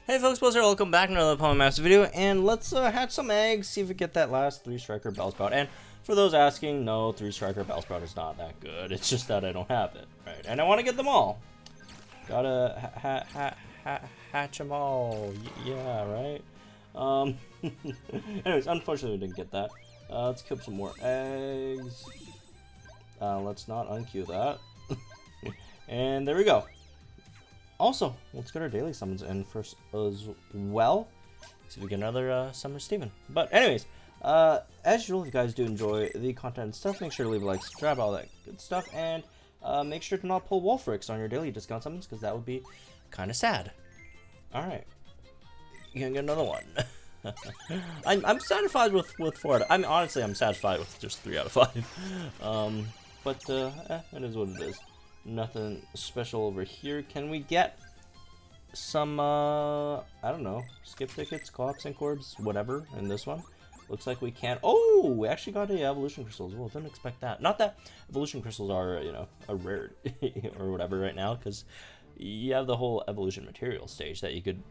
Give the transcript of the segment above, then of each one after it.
Hey folks, Buzz here, welcome back to another Pokemon Master video, and let's hatch some eggs, see if we get that last 3-striker Bellsprout. And for those asking, no, 3-striker Bellsprout is not that good, it's just that I don't have it, right? And I want to get them all. Gotta hatch them all, yeah, right? Anyways, unfortunately we didn't get that. Let's keep some more eggs. Let's not unqueue that. And there we go. Also, let's get our daily summons in first as well. See if we get another Summer Steven. But anyways, as usual, if you guys do enjoy the content and stuff, make sure to leave a like, subscribe, all that good stuff, and make sure to not pull Wolfrix on your daily discount summons, because that would be kind of sad. Alright. You can get another one. I'm satisfied with 4 I mean, honestly, I'm satisfied with just 3 out of 5. But it is what it is. Nothing special over here. Can we get some, I don't know, skip tickets, co-ops, and corbs, whatever, in this one? Looks like we can. Oh, we actually got a evolution crystal as well. Didn't expect that. Not that evolution crystals are, you know, a rare or whatever right now, because you have the whole evolution material stage that you could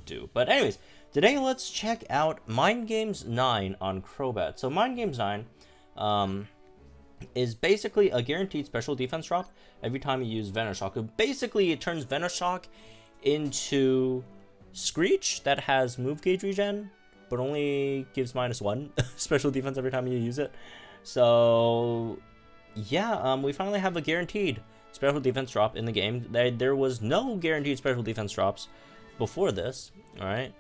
do. But anyways, today let's check out Mind Games 9 on CROBAT. So Mind Games 9, is basically a guaranteed special defense drop every time you use Venoshock. Basically, it turns Venoshock into Screech that has move gauge regen, but only gives -1 special defense every time you use it. So, yeah, we finally have a guaranteed special defense drop in the game. There was no guaranteed special defense drops before this, alright?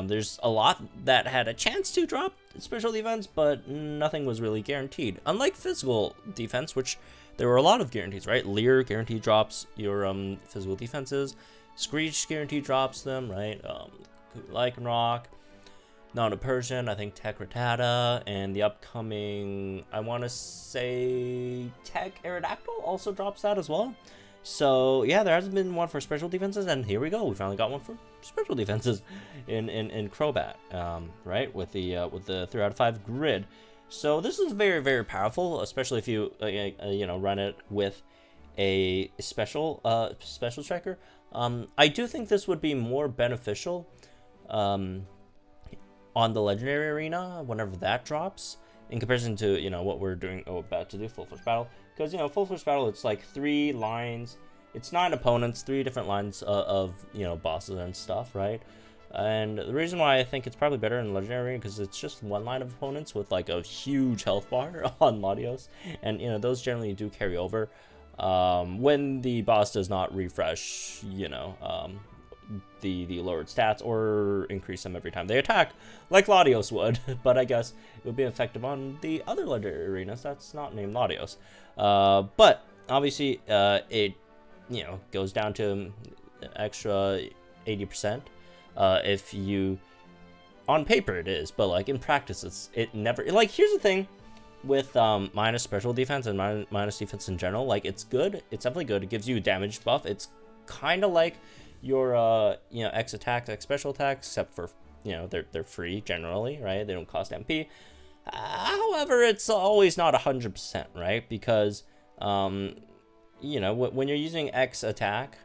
There's a lot that had a chance to drop special defense, but nothing was really guaranteed. Unlike physical defense, which there were a lot of guarantees, right? Leer guaranteed drops your physical defenses. Screech guaranteed drops them, right? Lycanroc, Non-Persian, I think Tech Rattata, and the upcoming, I want to say Tech Aerodactyl also drops that as well. So yeah, there hasn't been one for special defenses, and here we go. We finally got one for special defenses in CROBAT, right? With the 3 out of 5 grid. So this is very, very powerful, especially if you you know, run it with a special striker. I do think this would be more beneficial on the legendary arena whenever that drops, in comparison to, you know, what we're doing about to do full force battle. Because, you know, full force battle, it's like 3 lines, it's 9 opponents, 3 different lines of, you know, bosses and stuff, right? And the reason why I think it's probably better in legendary, because it's just 1 line of opponents with like a huge health bar on Latios, and, you know, those generally do carry over when the boss does not refresh, you know, the lowered stats or increase them every time they attack, like Latios would. But I guess it would be effective on the other legendary arenas that's not named Latios. But obviously it, you know, goes down to extra 80% if you, on paper it is, but like in practice it never, like, here's the thing with minus special defense and minus defense in general. Like, it's good, it's definitely good, it gives you a damage buff. It's kind of like your you know, X attack, X special attacks, except for, you know, they're free generally, right? They don't cost MP. However, it's always not 100%, right? Because you know, when you're using X attack,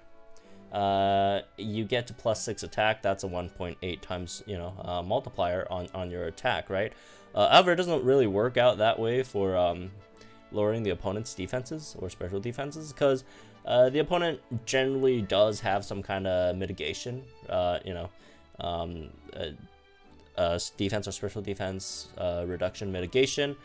you get to +6 attack. That's a 1.8 times, you know, multiplier on your attack, right? However, it doesn't really work out that way for lowering the opponent's defenses or special defenses, because the opponent generally does have some kind of mitigation, you know, defense or special defense reduction mitigation.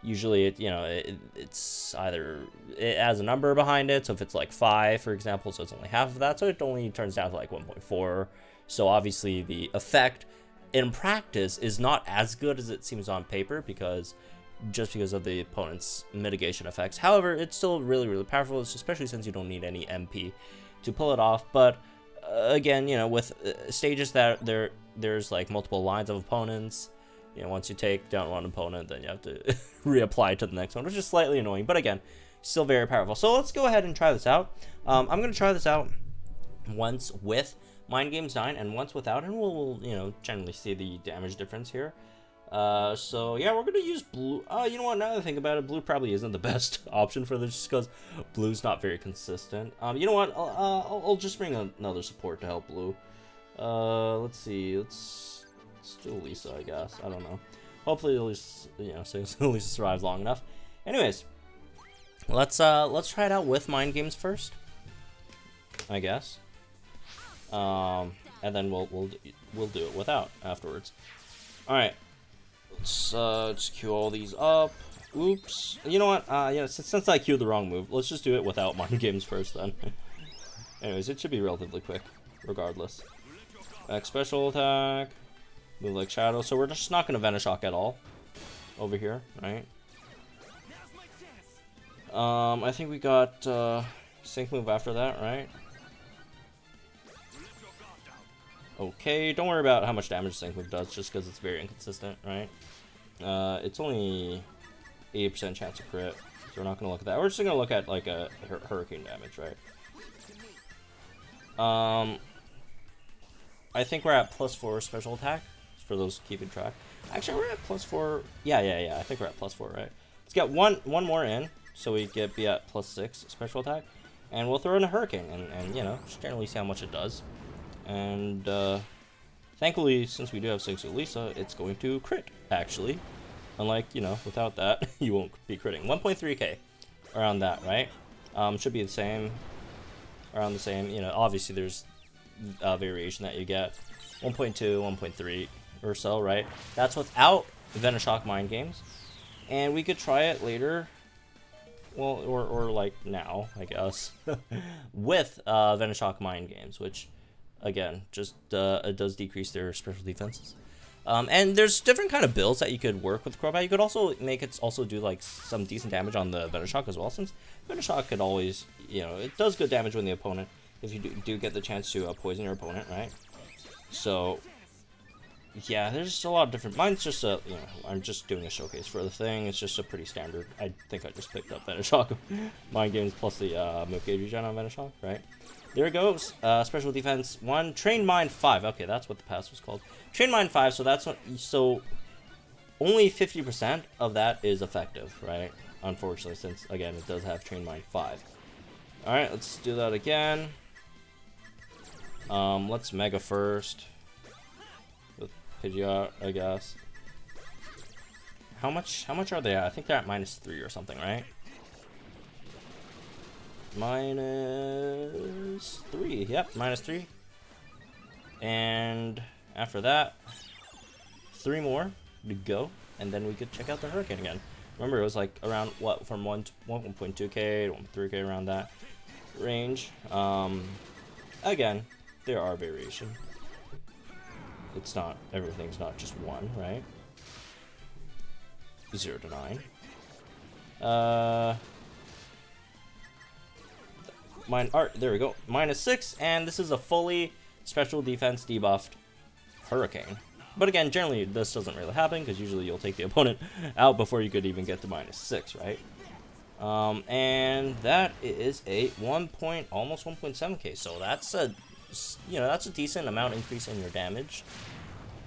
Usually, it's either, it has a number behind it. So if it's like 5, for example, so it's only half of that, so it only turns down to like 1.4. So obviously the effect in practice is not as good as it seems on paper, because of the opponent's mitigation effects. However, it's still really, really powerful, especially since you don't need any MP to pull it off. But again, you know, with stages that there's like multiple lines of opponents, you know, once you take down one opponent, then you have to reapply to the next one, which is slightly annoying, but again, still very powerful. So let's go ahead and try this out. I'm going to try this out once with Mind Games 9 and once without, and we'll, you know, generally see the damage difference here. So yeah, we're gonna use blue. You know what, now that I think about it, blue probably isn't the best option for this, just because blue's not very consistent. You know what, I'll just bring another support to help blue. Let's see. Let's do Lisa, I guess. I don't know. Hopefully, at least Lisa survives long enough. Anyways, let's try it out with mind games first, I guess. And then we'll do it without afterwards. All right. Let's just queue all these up. Oops. You know what? Yeah. Since I queued the wrong move, let's just do it without mind games first then. Anyways, it should be relatively quick, regardless. X special attack. Move like Shadow. So we're just not gonna Venoshock at all over here, right? I think we got sync move after that, right? Okay, don't worry about how much damage sync move does, just because it's very inconsistent, right? It's only 80% chance of crit, so we're not gonna look at that. We're just gonna look at like a hurricane damage, right? I think we're at +4 special attack for those keeping track. Actually, we're at +4. Yeah. I think we're at +4, right? Let's get one more in, so we be at +6 special attack, and we'll throw in a hurricane, and you know, just generally see how much it does. And thankfully, since we do have 6 with Lisa, it's going to crit actually. Unlike, you know, without that, you won't be critting. 1.3k around that, right? Should be the same, around the same. You know, obviously there's variation that you get. 1.2, 1.3 or so, right? That's without Venoshock mind games, and we could try it later. Well, or like now, I guess, with Venoshock mind games, which again just it does decrease their special defenses. And there's different kind of builds that you could work with CROBAT. You could also make it also do like some decent damage on the Venoshock as well, since Venoshock could always, you know, it does good damage when the opponent, if you do get the chance to poison your opponent, right? So yeah, there's a lot of different. Mine's just you know, I'm just doing a showcase for the thing. It's just a pretty standard. I think I just picked up Venoshock mind games plus the move gauge regen on Venoshock, right? There it goes. Special defense 1, train mind 5. Okay, that's what the pass was called. Train mind 5. So that's what. So only 50% of that is effective, right? Unfortunately, since again it does have train mind 5. All right, let's do that again. Let's mega first with Pidgeot, I guess. How much are they at? I think they're at -3 or something, right? -3. Yep, -3. And after that, 3 more to go, and then we could check out the hurricane again. Remember, it was like around what, from 1.2k to 1.3k, around that range. Again, there are variation. It's not, everything's not just 1, right? 0 to 9. There we go. -6, and this is a fully special defense debuffed hurricane. But again, generally this doesn't really happen, because usually you'll take the opponent out before you could even get to -6, right? And that is a almost 1.7k. So that's a, you know, that's a decent amount increase in your damage.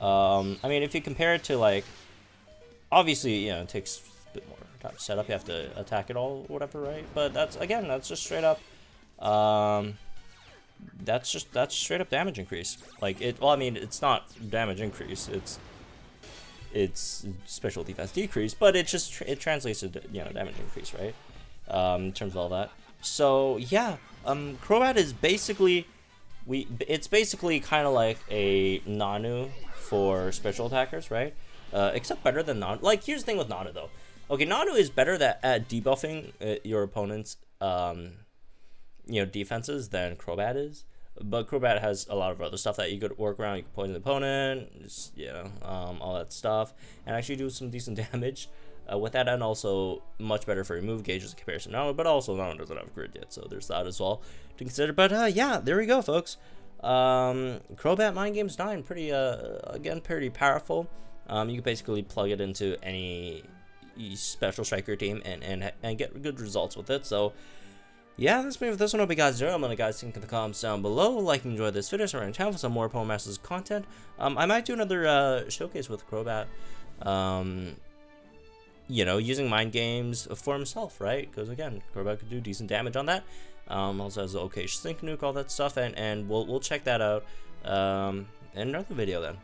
I mean, if you compare it to, like, obviously, you know, it takes a bit more time to set up. You have to attack it all, or whatever, right? But that's, again, that's just straight up. That's straight up damage increase. Like it. Well, I mean, it's not damage increase. It's special defense decrease, but it translates to, you know, damage increase, right? In terms of all that. So yeah, CROBAT is basically it's basically kind of like a Nanu for special attackers, right? Except better than Nanu. Like, here's the thing with Nanu though. Okay, Nanu is better at debuffing your opponent's you know, defenses than CROBAT is, but CROBAT has a lot of other stuff that you could work around. You can poison the opponent, just, you know, all that stuff, and actually do some decent damage with that, and also much better for your move gauges in comparison to Nanu, but also Nanu doesn't have grid yet, so there's that as well to consider. But yeah, there we go, folks. CROBAT Mind Games 9, pretty again, pretty powerful. You can basically plug it into any special striker team and get good results with it. So yeah, that's me with this one. Hope you guys enjoyed. I'm gonna guys think in the comments down below. Like and enjoy this video. So we're on channel for some more Poem Masters content. I might do another showcase with CROBAT. You know, using mind games for himself, right? Because again, CROBAT could do decent damage on that. Also has the okay sync nuke, all that stuff, and we'll check that out in another video then.